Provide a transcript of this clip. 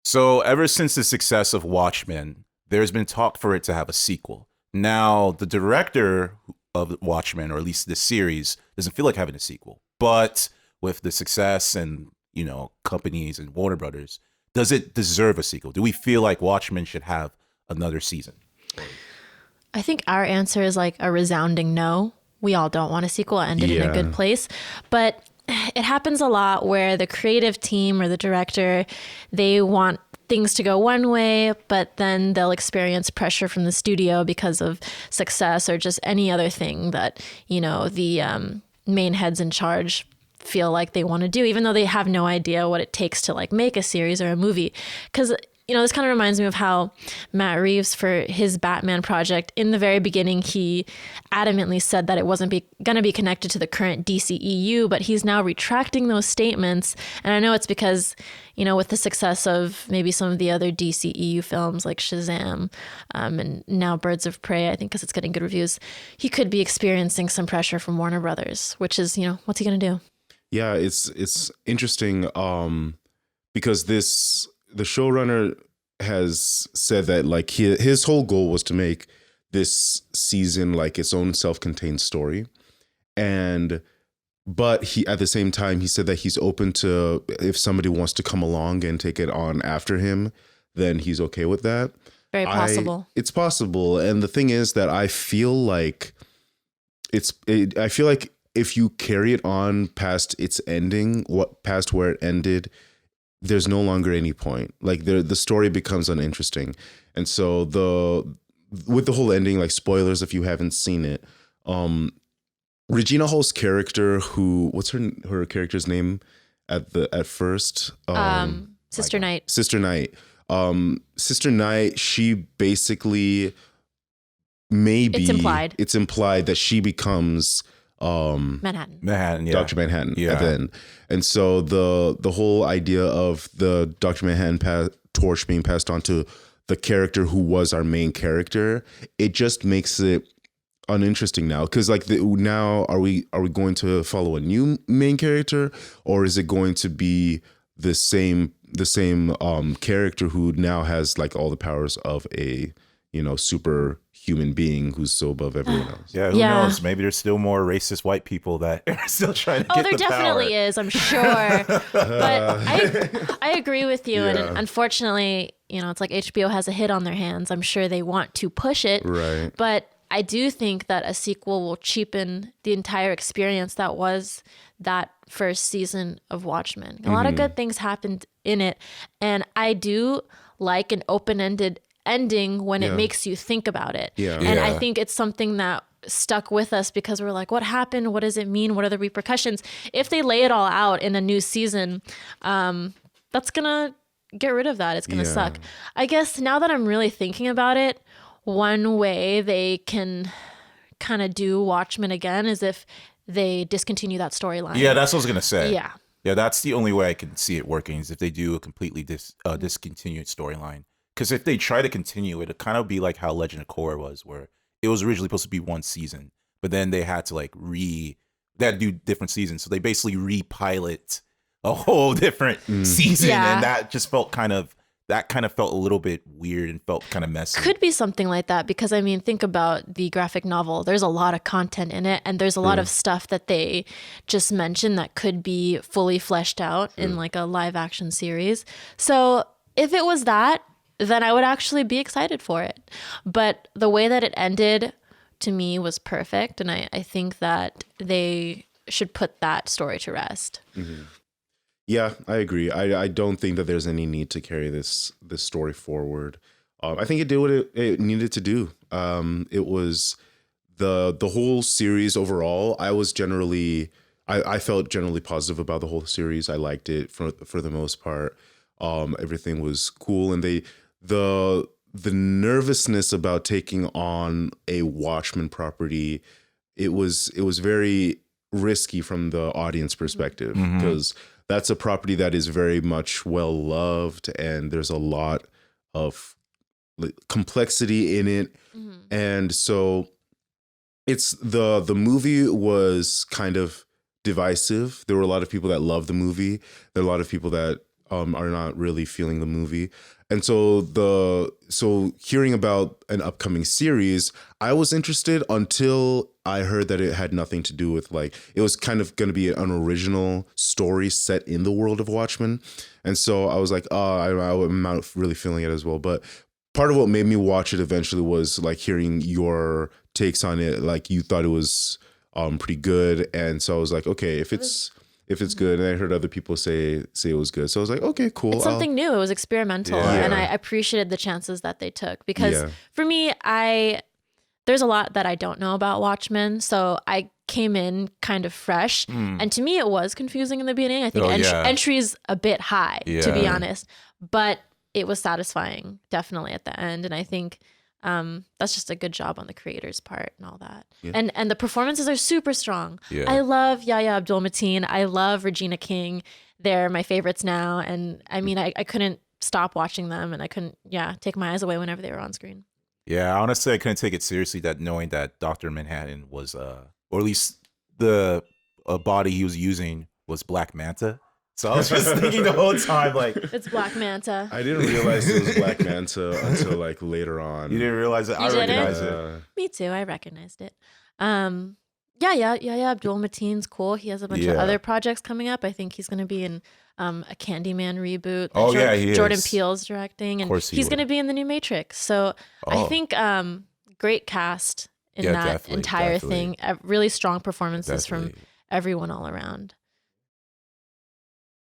So ever since the success of Watchmen, there's been talk for it to have a sequel. Now, the director of Watchmen, or at least this series, doesn't feel like having a sequel. But with the success and, companies and Warner Brothers, does it deserve a sequel? Do we feel like Watchmen should have another season? I think our answer is like a resounding no. We all don't want a sequel. It ended in a good place. But it happens a lot where the creative team or the director, they want things to go one way, but then they'll experience pressure from the studio because of success or just any other thing that, the main heads in charge feel like they want to do, even though they have no idea what it takes to like make a series or a movie. Because this kind of reminds me of how Matt Reeves, for his Batman project, in the very beginning, he adamantly said that it wasn't going to be connected to the current DCEU, but he's now retracting those statements. And I know it's because, with the success of maybe some of the other DCEU films like Shazam and now Birds of Prey, I think because it's getting good reviews, he could be experiencing some pressure from Warner Brothers, which is, what's he going to do? Yeah, it's interesting because the showrunner has said that like his whole goal was to make this season like its own self-contained story. But he, at the same time, he said that he's open to, if somebody wants to come along and take it on after him, then he's okay with that. Very possible. It's possible. And the thing is that I feel like if you carry it on past its ending, past where it ended, there's no longer any point. Like the story becomes uninteresting. And so with the whole ending, like spoilers if you haven't seen it, Regina Hall's character, what's her character's name at first? Sister Night. Sister Night. Sister Night, she basically it's implied that she becomes Manhattan, yeah. Dr. Manhattan at the end. And so the whole idea of the Dr. Manhattan torch being passed on to the character who was our main character, it just makes it uninteresting now. Because now are we going to follow a new main character, or is it going to be the same character who now has like all the powers of a super human being who's so above everyone else? Yeah, who knows? Maybe there's still more racist white people that are still trying to get the power. Oh, there definitely is, I'm sure. But I agree with you. Yeah. And unfortunately, it's like HBO has a hit on their hands. I'm sure they want to push it. Right. But I do think that a sequel will cheapen the entire experience that was that first season of Watchmen. A lot of good things happened in it. And I do like an open-ended ending when it makes you think about it. And I think it's something that stuck with us because we're like, what happened? What does it mean? What are the repercussions? If they lay it all out in a new season, that's gonna get rid of that. It's gonna suck. I guess now that I'm really thinking about it, one way they can kind of do Watchmen again is if they discontinue that storyline. Yeah, that's what I was gonna say. Yeah, that's the only way I can see it working, is if they do a completely discontinued storyline. Because if they try to continue it, it'd kind of be like how Legend of Korra was, where it was originally supposed to be one season, but then they had to they had to do different seasons. So they basically repilot a whole different season. And that just felt kind of felt a little bit weird and felt kind of messy. Could be something like that because, I mean, think about the graphic novel. There's a lot of content in it, and there's a lot of stuff that they just mentioned that could be fully fleshed out in like a live action series. So if it was that, then I would actually be excited for it. But the way that it ended, to me, was perfect. And I think that they should put that story to rest. Mm-hmm. Yeah, I agree. I don't think that there's any need to carry this story forward. I think it did what it needed to do. It was the whole series overall. I felt generally positive about the whole series. I liked it for the most part. Everything was cool, and the nervousness about taking on a Watchmen property, it was very risky from the audience perspective, because that's a property that is very much well loved, and there's a lot of complexity in it. And so it's the movie was kind of divisive. There were a lot of people that loved the movie. There were a lot of people that are not really feeling the movie. And so hearing about an upcoming series, I was interested until I heard that it had nothing to do with, like, it was kind of going to be an original story set in the world of Watchmen. And so I was like, I'm not really feeling it as well. But part of what made me watch it eventually was like hearing your takes on it. Like, you thought it was pretty good. And so I was like, okay, if it's good, and I heard other people say it was good, so I was like, okay, cool. It's something new. It was experimental, and I appreciated the chances that they took, because for me, there's a lot that I don't know about Watchmen, so I came in kind of fresh, and to me, it was confusing in the beginning. I think entry's a bit high, to be honest, but it was satisfying, definitely at the end, and I think that's just a good job on the creator's part and all that. And the performances are super strong. I love Yahya Abdul-Mateen. I love Regina King. They're my favorites now. And I mean, I couldn't stop watching them, and I couldn't take my eyes away whenever they were on screen. Yeah, honestly, I couldn't take it seriously, that knowing that Dr. Manhattan was or at least the body he was using was Black Manta. So I was just thinking the whole time, like, it's Black Manta. I didn't realize it was Black Manta until like later on. You didn't realize it? I recognized it. Me too. I recognized it. Yeah. Abdul-Mateen's cool. He has a bunch of other projects coming up. I think he's going to be in a Candyman reboot. He Jordan is. Peele's directing, and he's going to be in the new Matrix. So I think great cast in that entire thing. Really strong performances from everyone all around.